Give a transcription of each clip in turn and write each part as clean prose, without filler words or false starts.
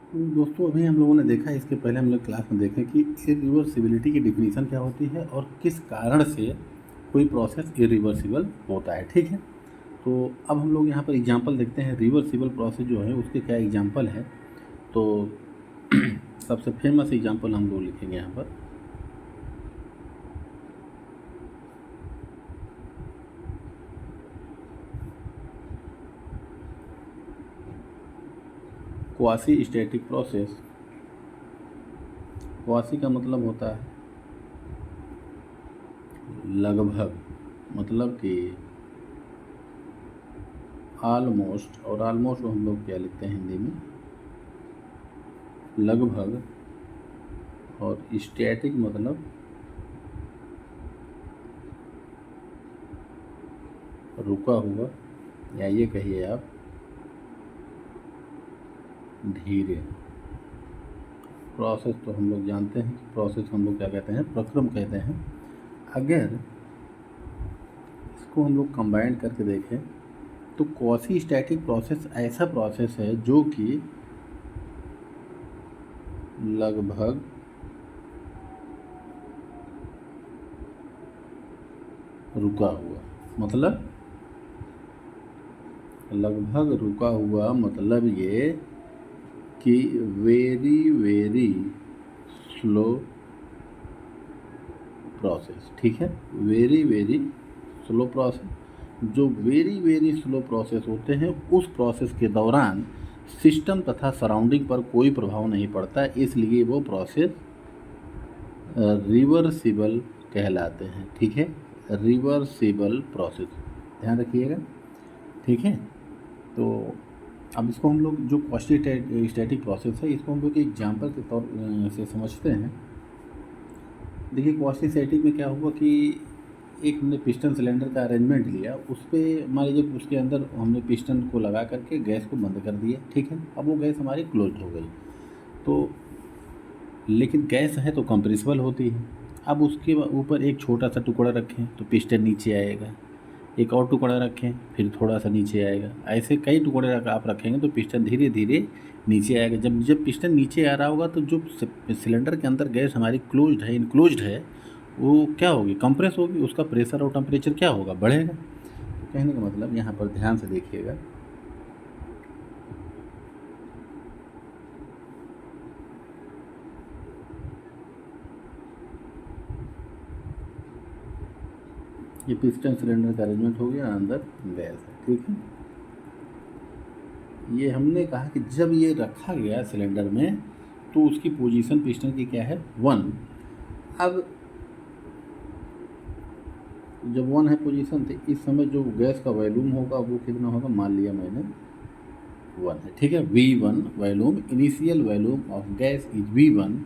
तो दोस्तों अभी हम लोगों ने देखा, इसके पहले हम लोग क्लास में देखें कि इरिवर्सिबिलिटी की डिफिनीशन क्या होती है और किस कारण से कोई प्रोसेस इरिवर्सिबल होता है। ठीक है, तो अब हम लोग यहाँ पर एग्जांपल देखते हैं। रिवर्सिबल प्रोसेस जो है उसके क्या एग्जांपल है। तो सबसे फेमस एग्जांपल हम लोग लिखेंगे यहाँ पर। Quasi static process. क्वासी का मतलब होता है लगभग, मतलब कि ऑलमोस्ट, और ऑलमोस्ट हम लोग क्या लिखते हैं हिंदी में, लगभग। और स्टैटिक मतलब रुका हुआ, या ये कहिए आप धीरे। प्रोसेस तो हम लोग जानते हैं कि प्रोसेस हम लोग क्या कहते हैं, प्रक्रम कहते हैं। अगर इसको हम लोग कंबाइन करके देखें तो क्वासी स्टैटिक प्रोसेस ऐसा प्रोसेस है जो कि लगभग रुका हुआ, मतलब लगभग रुका हुआ मतलब ये कि वेरी वेरी स्लो प्रोसेस। ठीक है, वेरी वेरी स्लो प्रोसेस। जो वेरी वेरी स्लो प्रोसेस होते हैं उस प्रोसेस के दौरान सिस्टम तथा सराउंडिंग पर कोई प्रभाव नहीं पड़ता, इसलिए वो प्रोसेस रिवर्सिबल कहलाते हैं। ठीक है, रिवर्सिबल प्रोसेस, ध्यान रखिएगा। ठीक है, तो अब इसको हम लोग जो क्वासी स्टैटिक प्रोसेस है इसको हम लोग एग्जाम्पल के तौर से समझते हैं। देखिए क्वासी स्टैटिक में क्या हुआ कि एक हमने पिस्टन सिलेंडर का अरेंजमेंट लिया, उस पर मान लीजिए उसके अंदर हमने पिस्टन को लगा करके गैस को बंद कर दिया। ठीक है, अब वो गैस हमारी क्लोज हो गई। तो लेकिन गैस है तो कंप्रेसिबल होती है। अब उसके ऊपर एक छोटा सा टुकड़ा रखें तो पिस्टन नीचे आएगा, एक और टुकड़ा रखें फिर थोड़ा सा नीचे आएगा। ऐसे कई टुकड़े आप रखेंगे तो पिस्टन धीरे धीरे नीचे आएगा। जब जब पिस्टन नीचे आ रहा होगा तो जो सिलेंडर के अंदर गैस हमारी क्लोज्ड है, इनक्लोज्ड है, वो क्या होगी, कंप्रेस होगी। उसका प्रेशर और टेम्परेचर क्या होगा, बढ़ेगा। तो कहने का मतलब यहाँ पर ध्यान से देखिएगा, ये पिस्टन सिलेंडर का अरेंजमेंट हो गया, अंदर गैस है। ठीक है, ये हमने कहा कि जब ये रखा गया सिलेंडर में तो उसकी पोजीशन पिस्टन की क्या है, 1। अब जब 1 है पोजीशन तो इस समय जो गैस का वॉल्यूम होगा वो कितना होगा, मान लिया मैंने 1 है। ठीक है, V1 volume, initial volume of gas is V1।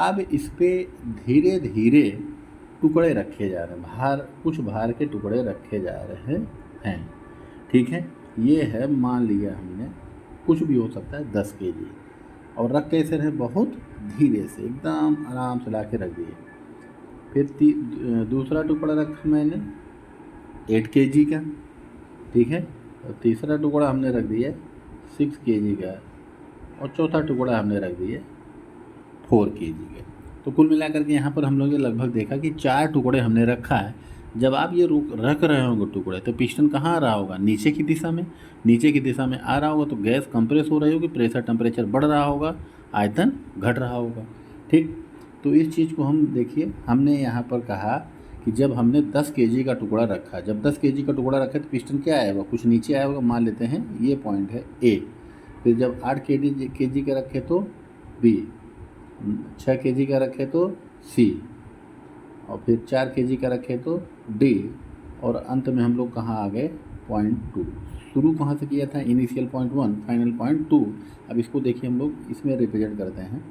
अब इस पर धीरे धीरे टुकड़े रखे जा रहे हैं, कुछ भार के टुकड़े रखे जा रहे हैं। ठीक है, ये है, मान लिया हमने, कुछ भी हो सकता है 10 kg, और रख कैसे रहे, बहुत धीरे से, एकदम आराम से ला के रख दिए। फिर दूसरा टुकड़ा रखा मैंने 8 kg का। ठीक है, और तीसरा टुकड़ा हमने रख दिया 6 kg का, और चौथा टुकड़ा हमने रख दिया 4 kg का। तो कुल मिलाकर के यहाँ पर हम लोग लगभग देखा कि 4 टुकड़े हमने रखा है। जब आप ये रख रहे होंगे टुकड़े तो पिस्टन कहाँ आ रहा होगा, नीचे की दिशा में। नीचे की दिशा में आ रहा होगा तो गैस कंप्रेस हो रही होगी, प्रेशर टेम्परेचर बढ़ रहा होगा, आयतन घट रहा होगा। ठीक, तो इस चीज़ को हम देखिए, हमने यहाँ पर कहा कि जब हमने 10 kg का टुकड़ा रखा, जब 10 kg का टुकड़ा रखा तो पिस्टन क्या आएगा, कुछ नीचे आएगा, मान लेते हैं ये पॉइंट है A। फिर जब 8 kg का रखे तो B, 6 kg का रखे तो C, और फिर 4 kg का रखे तो D, और अंत में हम लोग कहाँ आ गए, पॉइंट 2। शुरू कहाँ से किया था, इनिशियल पॉइंट 1, फाइनल पॉइंट 2। अब इसको देखिए हम लोग इसमें रिप्रेजेंट करते हैं।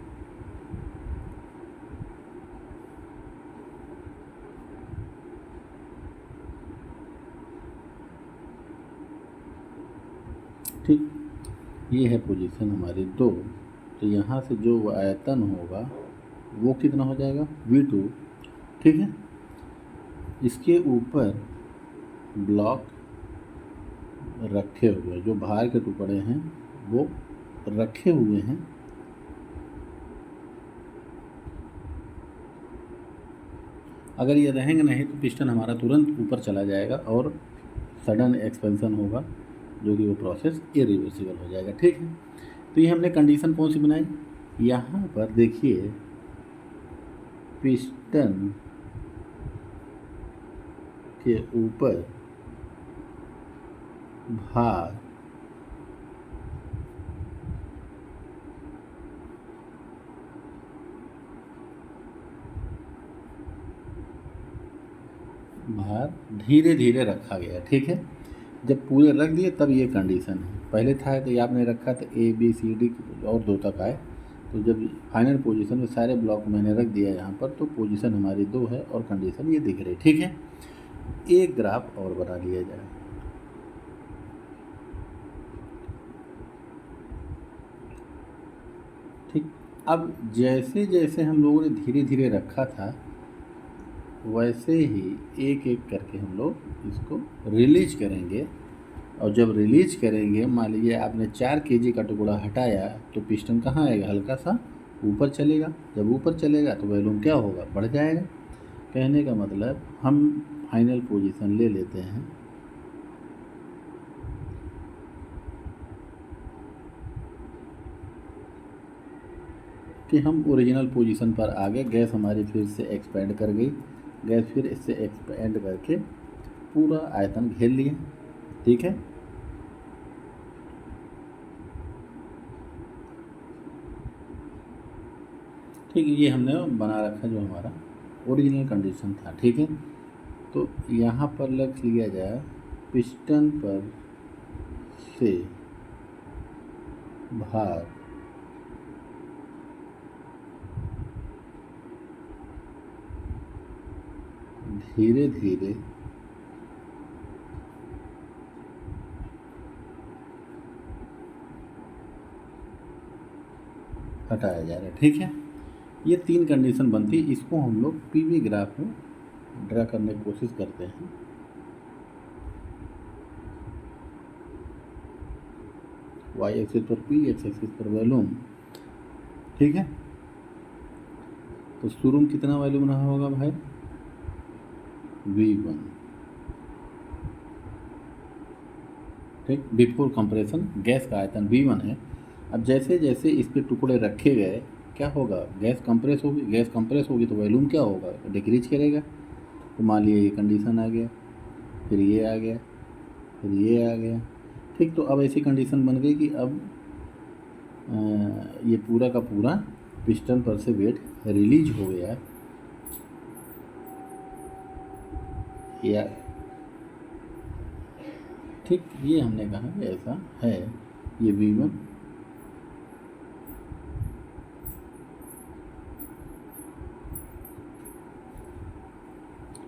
ठीक, ये है पोजीशन हमारी 2। तो यहाँ से जो आयतन होगा वो कितना हो जाएगा, V2। ठीक है, इसके ऊपर ब्लॉक रखे हुए, जो भार के टुकड़े हैं वो रखे हुए हैं अगर ये रहेंगे नहीं तो पिस्टन हमारा तुरंत ऊपर चला जाएगा और सडन एक्सपेंशन होगा, जो कि वो प्रोसेस इरिवर्सिबल हो जाएगा। ठीक है, तो ये हमने कंडीशन कौन सी बनाई, यहाँ पर देखिए पिस्टन के ऊपर भार धीरे धीरे रखा गया। ठीक है, जब पूरे रख दिए तब ये कंडीशन है। पहले था कि आपने रखा तो ए बी सी डी और 2 तक आए, तो जब फाइनल पोजीशन में सारे ब्लॉक मैंने रख दिया यहाँ पर, तो पोजीशन हमारी 2 है और कंडीशन ये दिख रही। ठीक है, एक ग्राफ और बना लिया जाए। ठीक, अब जैसे जैसे हम लोगों ने धीरे धीरे रखा था, वैसे ही एक एक करके हम लोग इसको रिलीज करेंगे। और जब रिलीज करेंगे, मान लीजिए आपने 4 kg का टुकड़ा हटाया, तो पिस्टन कहाँ आएगा, हल्का सा ऊपर चलेगा। जब ऊपर चलेगा तो वॉल्यूम क्या होगा, बढ़ जाएगा। कहने का मतलब हम फाइनल पोजीशन ले लेते हैं, कि हम ओरिजिनल पोजीशन पर आ गए। गैस हमारी फिर से एक्सपेंड कर गई, गैस फिर इससे एक्सपेंड करके पूरा आयतन घेर लिया। ठीक है, ठीक है, ये हमने बना रखा जो हमारा ओरिजिनल कंडीशन था। ठीक है, तो यहाँ पर लग लिया जाए पिस्टन पर से भार धीरे धीरे हटाया जा रहा है। ठीक है, ये 3 कंडीशन बनती, इसको हम लोग पीवी ग्राफ में ड्रा करने की कोशिश करते हैं। वाई एक्सिस पर पी, एक्स एक्सिस पर वॉल्यूम। ठीक है, तो शुरू में कितना वॉल्यूम रहा होगा भाई, V1। ठीक, बिफोर कंप्रेशन गैस का आयतन V1 है। अब जैसे जैसे इस पे टुकड़े रखे गए, क्या होगा, गैस कंप्रेस होगी। गैस कंप्रेस होगी तो वॉल्यूम क्या होगा, डिक्रीज करेगा। तो मान लिया ये कंडीशन आ गया, फिर ये आ गया, फिर ये आ गया। ठीक, तो अब ऐसी कंडीशन बन गई कि अब ये पूरा का पूरा पिस्टन पर से वेट रिलीज हो गया, या ठीक, ये हमने कहा कि ऐसा है। ये V1,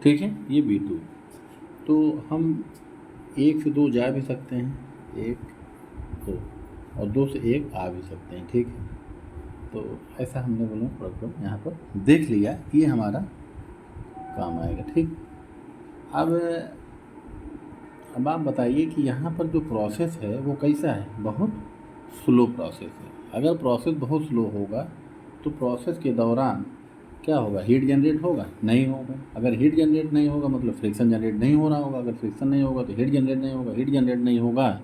ठीक है, ये V2। तो हम 1 से 2 जा भी सकते हैं, 1 2, और 2 से 1 आ भी सकते हैं। ठीक है, तो ऐसा हमने बोला प्रॉब्लम यहाँ पर देख लिया, ये हमारा काम आएगा। ठीक, अब आप बताइए कि यहाँ पर जो प्रोसेस है वो कैसा है, बहुत स्लो प्रोसेस है। अगर प्रोसेस बहुत स्लो होगा तो प्रोसेस के दौरान क्या होगा, हीट जनरेट होगा, नहीं होगा। अगर हीट जनरेट नहीं होगा मतलब फ्रिक्शन जनरेट नहीं हो रहा होगा। अगर फ्रिक्शन नहीं होगा तो हीट जनरेट नहीं होगा। हीट जनरेट नहीं होगा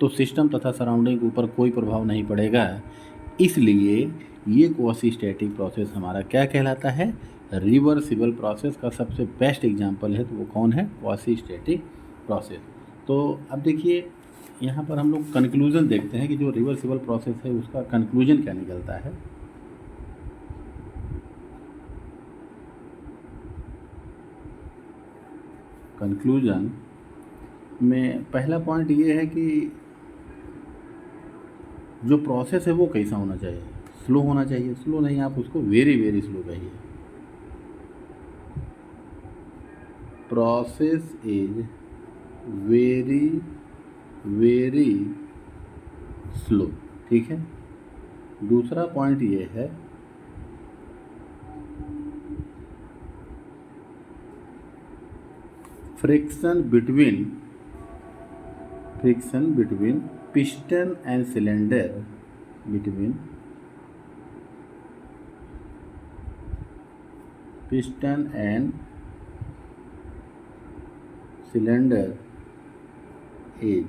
तो सिस्टम तथा सराउंडिंग के ऊपर कोई प्रभाव नहीं पड़ेगा। इसलिए ये क्वासीस्टैटिक प्रोसेस हमारा क्या कहलाता है, रिवर्सिबल प्रोसेस का सबसे बेस्ट एग्जांपल है। तो वो कौन है, क्वासीस्टैटिक प्रोसेस। तो अब देखिए यहाँ पर हम लोग कंक्लूजन देखते हैं कि जो रिवर्सिबल प्रोसेस है उसका कंक्लूजन क्या निकलता है। कंक्लूजन में पहला पॉइंट ये है कि जो प्रोसेस है वो कैसा होना चाहिए, स्लो होना चाहिए। स्लो नहीं, आप उसको वेरी वेरी स्लो कहिए। Process is very very slow. ठीक है, दूसरा पॉइंट ये है friction between piston and cylinder, between piston and cylinder as,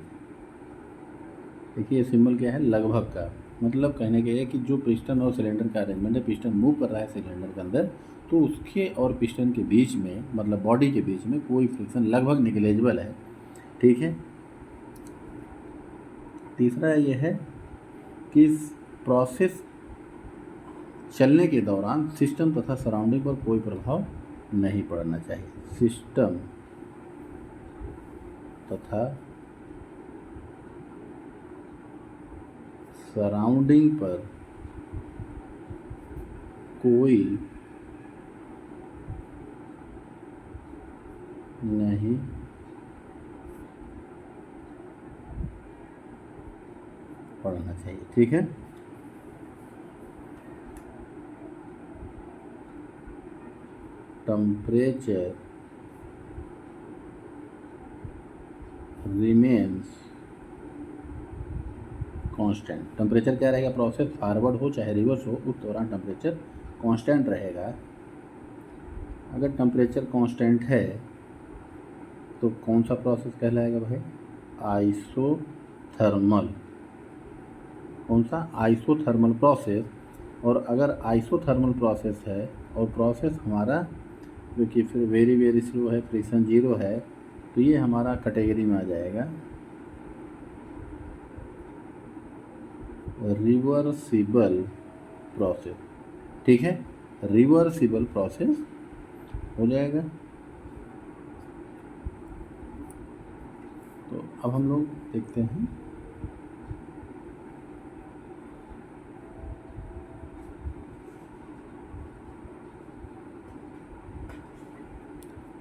देखिए ये सिंबल क्या है, लगभग का, मतलब कहने के है कि जो पिस्टन और सिलेंडर का अरेंजमेंट है, पिस्टन मूव कर रहा है सिलेंडर के अंदर, तो उसके और पिस्टन के बीच में, मतलब बॉडी के बीच में कोई फ्रिक्शन लगभग निगलेजिबल है, ठीक है। तीसरा ये है कि प्रोसेस चलने के दौरान सिस्टम तथा सराउंडिंग पर कोई प्रभाव नहीं पड़ना चाहिए, सिस्टम तथा सराउंडिंग पर कोई नहीं पड़ना चाहिए, ठीक है। टेम्परेचर रिमेन्स कांस्टेंट, टेम्परेचर क्या रहेगा, प्रोसेस फॉरवर्ड हो चाहे रिवर्स हो, उस दौरान टेम्परेचर कांस्टेंट रहेगा। अगर टेम्परेचर कांस्टेंट है तो कौन सा प्रोसेस कहलाएगा भाई, आइसोथर्मल, कौन सा, आइसोथर्मल प्रोसेस। और अगर आइसोथर्मल प्रोसेस है और प्रोसेस हमारा जो कि फिर वेरी वेरी स्लो है, फ्रिक्शन जीरो है, तो ये हमारा कैटेगरी में आ जाएगा रिवर्सिबल प्रोसेस, ठीक है, रिवर्सिबल प्रोसेस हो जाएगा। तो अब हम लोग देखते हैं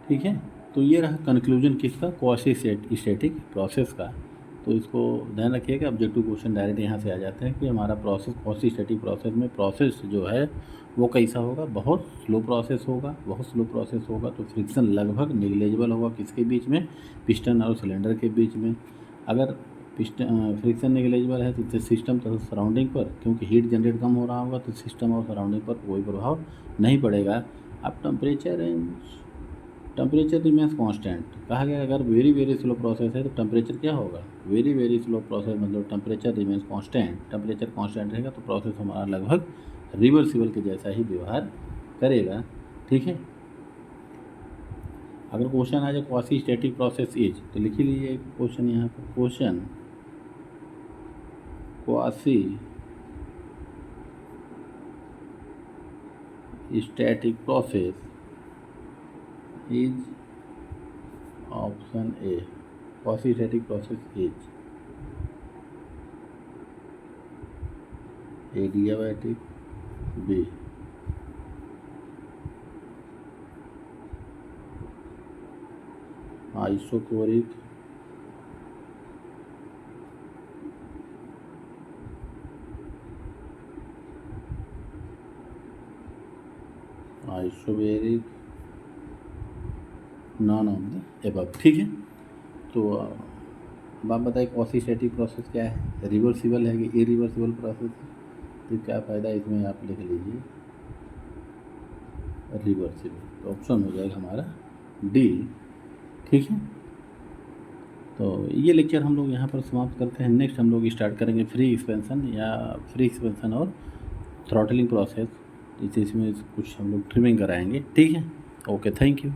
ठीक है। तो ये रहा कंक्लूजन किसका, क्वासी स्टैटिक प्रोसेस का। तो इसको ध्यान रखिएगा, ऑब्जेक्टिव क्वेश्चन डायरेक्ट यहाँ से आ जाते हैं कि हमारा प्रोसेस क्वासी स्टैटिक प्रोसेस में प्रोसेस जो है वो कैसा होगा, बहुत स्लो प्रोसेस होगा, बहुत स्लो प्रोसेस होगा। तो फ्रिक्शन लगभग निगलेजिबल होगा, किसके बीच में, पिस्टन और सिलेंडर के बीच में। अगर फ्रिक्शन निगलेजिबल है तो सिस्टम तथा सराउंडिंग पर, क्योंकि हीट जनरेट कम हो रहा होगा, तो सिस्टम और सराउंडिंग पर कोई प्रभाव नहीं पड़ेगा। अब टेम्परेचर रिमेंस कांस्टेंट कहा गया, अगर वेरी वेरी स्लो प्रोसेस है तो टेम्परेचर क्या होगा, वेरी वेरी स्लो प्रोसेस मतलब temperature remains constant, temperature constant रहेगा तो प्रोसेस हमारा लगभग रिवर्सिबल के जैसा ही व्यवहार करेगा, ठीक है। अगर क्वेश्चन आ जाए क्वासी स्टैटिक प्रोसेस इज, तो लिख लीजिए क्वेश्चन यहाँ पर, question quasi static process is option A, quasi static process is adiabatic, B isochoric, isobaric, none of the above, ठीक है। तो अब आप बताइए क्वासी स्टैटिक प्रोसेस क्या है, रिवर्सिबल है कि इरिवर्सिबल प्रोसेस है, तो क्या फ़ायदा इसमें आप लिख लीजिए रिवर्सिबल, तो ऑप्शन हो जाएगा हमारा डी, ठीक है। तो ये लेक्चर हम लोग यहाँ पर समाप्त करते हैं। नेक्स्ट हम लोग स्टार्ट करेंगे फ्री एक्सपेंशन और थ्रॉटलिंग प्रोसेस, इसमें कुछ हम लोग ट्रिमिंग कराएंगे, ठीक है। Okay, thank you.